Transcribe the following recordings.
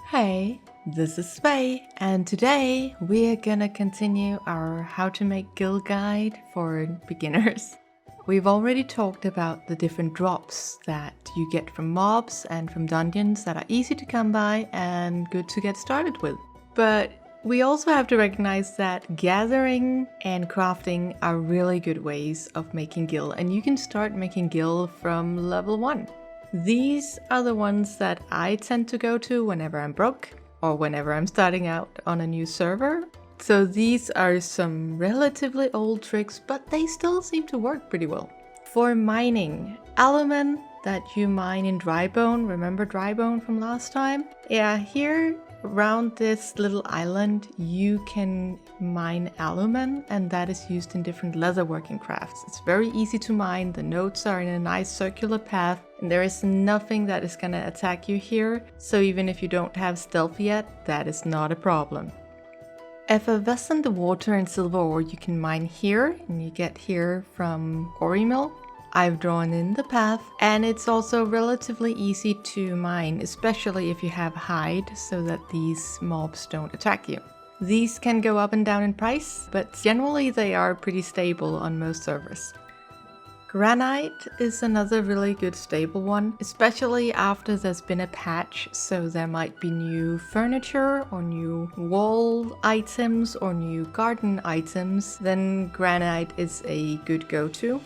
Hey, this is Faye, and today we're gonna continue our how to make gill guide for beginners. We've already talked about the different drops that you get from mobs and from dungeons that are easy to come by and good to get started with. But we also have to recognize that gathering and crafting are really good ways of making gill, and you can start making gill from level 1. These are the ones that I tend to go to whenever I'm broke or whenever I'm starting out on a new server. So these are some relatively old tricks, but they still seem to work pretty well. For mining, Alumen that you mine in Drybone, remember Drybone from last time? Yeah, here around this little island you can mine Alumen, and that is used in different leatherworking crafts. It's very easy to mine, the nodes are in a nice circular path, and there is nothing that is gonna attack you here, so even if you don't have stealth yet, that is not a problem. Effervescent Water and silver ore you can mine here, and you get here from Quarry Mill. I've drawn in the path, and it's also relatively easy to mine, especially if you have hide, so that these mobs don't attack you. These can go up and down in price, but generally they are pretty stable on most servers. Granite is another really good stable one, especially after there's been a patch, so there might be new furniture or new wall items or new garden items, then granite is a good go-to.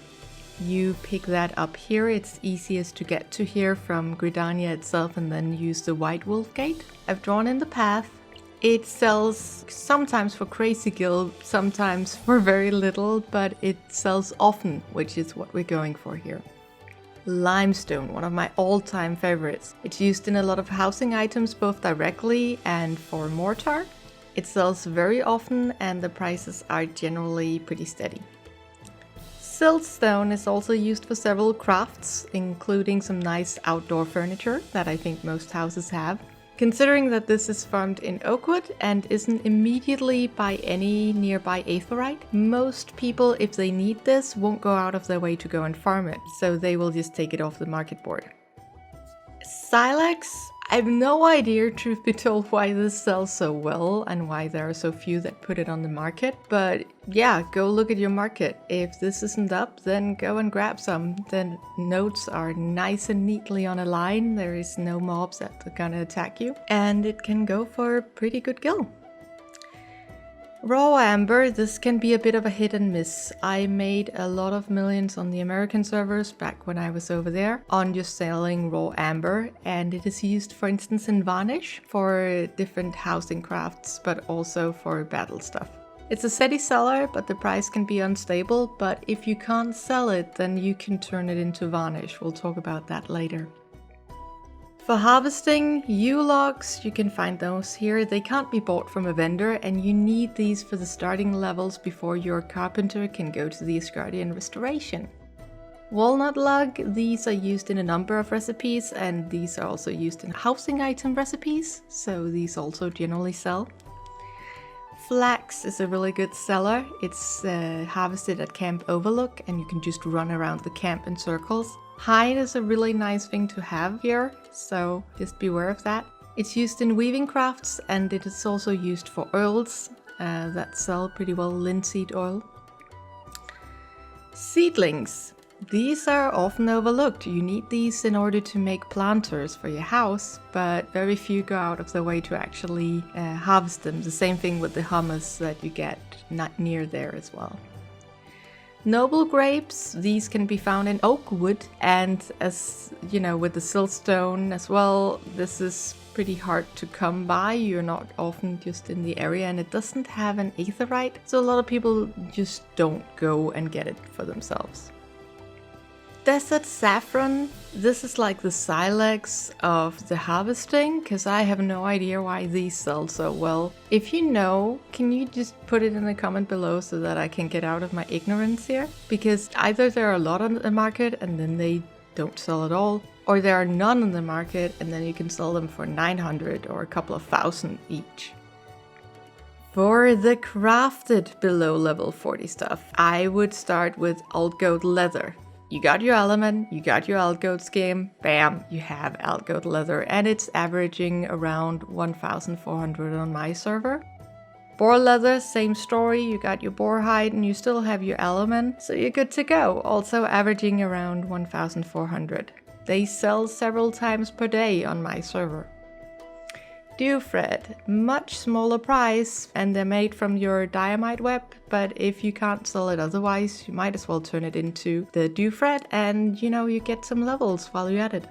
You pick that up here, it's easiest to get to here from Gridania itself and then use the White Wolf Gate. I've drawn in the path. It sells sometimes for crazy gill, sometimes for very little, but it sells often, which is what we're going for here. Limestone, one of my all-time favorites. It's used in a lot of housing items, both directly and for mortar. It sells very often and the prices are generally pretty steady. Siltstone is also used for several crafts, including some nice outdoor furniture that I think most houses have. Considering that this is farmed in Oakwood and isn't immediately by any nearby aetheryte, most people, if they need this, won't go out of their way to go and farm it, so they will just take it off the market board. Silex, I have no idea, truth be told, why this sells so well and why there are so few that put it on the market, but yeah, go look at your market. If this isn't up, then go and grab some. The nodes are nice and neatly on a line, there is no mobs that are gonna attack you, and it can go for a pretty good gill. Raw amber, this can be a bit of a hit and miss. I made a lot of millions on the American servers back when I was over there on just selling raw amber, and it is used for instance in Varnish for different housing crafts, but also for battle stuff. It's a steady seller, but the price can be unstable, but if you can't sell it, then you can turn it into varnish. We'll talk about that later. For harvesting, yew logs, you can find those here. They can't be bought from a vendor, and you need these for the starting levels before your carpenter can go to the Asgardian restoration. Walnut log, these are used in a number of recipes, and these are also used in housing item recipes, so these also generally sell. Flax is a really good seller. It's harvested at Camp Overlook, and you can just run around the camp in circles. Hide is a really nice thing to have here, so just beware of that. It's used in weaving crafts, and it is also used for oils that sell pretty well, linseed oil. Seedlings. These are often overlooked. You need these in order to make planters for your house, but very few go out of their way to actually harvest them. The same thing with the hummus that you get not near there as well. Noble grapes, these can be found in oak wood, and as you know, with the siltstone as well, this is pretty hard to come by. You're not often just in the area, and it doesn't have an aetheryte, so a lot of people just don't go and get it for themselves. Desert saffron, this is like the Silex of the harvesting, because I have no idea why these sell so well. If you know, can you just put it in the comment below so that I can get out of my ignorance here? Because either there are a lot on the market and then they don't sell at all, or there are none on the market and then you can sell them for 900 or a couple of thousand each. For the crafted below level 40 stuff, I would start with Aldgoat Leather. you got your Alumen, you got your Aldgoat skin, bam, you have Aldgoat Leather, and it's averaging around 1,400 on my server. Boar Leather, same story, you got your boar hide and you still have your Alumen, so you're good to go, also averaging around 1,400. They sell several times per day on my server. Dew thread, much smaller price, and they're made from your diamide web, but if you can't sell it otherwise, you might as well turn it into the dew thread and you get some levels while you're at it.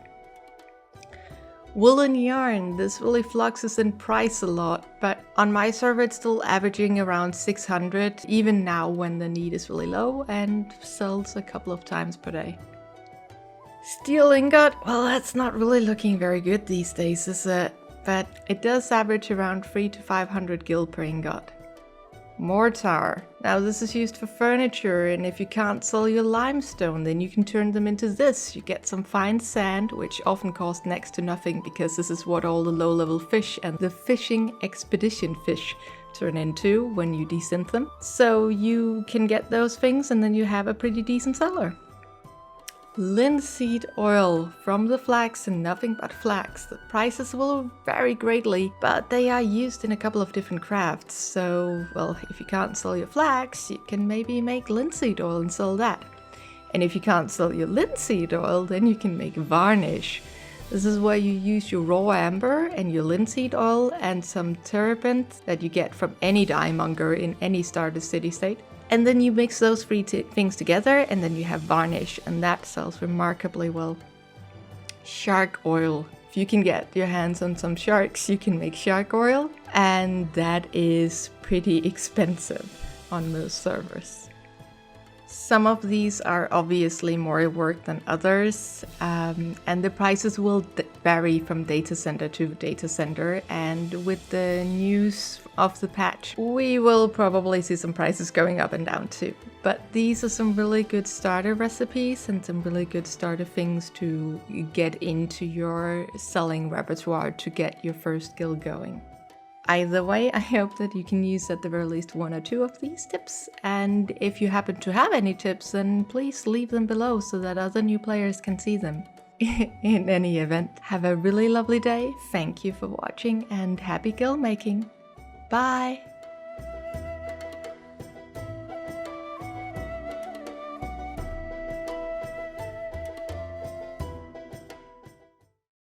Woolen Yarn, this really fluxes in price a lot, but on my server it's still averaging around 600, even now when the need is really low, and sells a couple of times per day. Steel ingot, well, that's not really looking very good these days, is it? But it does average around 300 to 500 gil per ingot. Mortar. Now this is used for furniture, and if you can't sell your limestone, then you can turn them into this. You get some fine sand, which often costs next to nothing because this is what all the low-level fish and the fishing expedition fish turn into when you descent them. So you can get those things and then you have a pretty decent seller. Linseed oil from the flax and nothing but flax. The prices will vary greatly, but they are used in a couple of different crafts. So, well, if you can't sell your flax, you can maybe make linseed oil and sell that. And if you can't sell your linseed oil, then you can make varnish. This is where you use your raw amber and your linseed oil and some terebinth that you get from any dyemonger in any starter city-state. And then you mix those three things together and then you have varnish, and that sells remarkably well. Shark oil. If you can get your hands on some sharks, you can make shark oil, and that is pretty expensive on most servers. Some of these are obviously more work than others, and the prices will vary from data center to data center, and with the news of the patch, we will probably see some prices going up and down too. But these are some really good starter recipes and some really good starter things to get into your selling repertoire to get your first guild going. Either way, I hope that you can use at the very least one or two of these tips, and if you happen to have any tips, then please leave them below so that other new players can see them. In any event, have a really lovely day, thank you for watching, and happy guild making! Bye!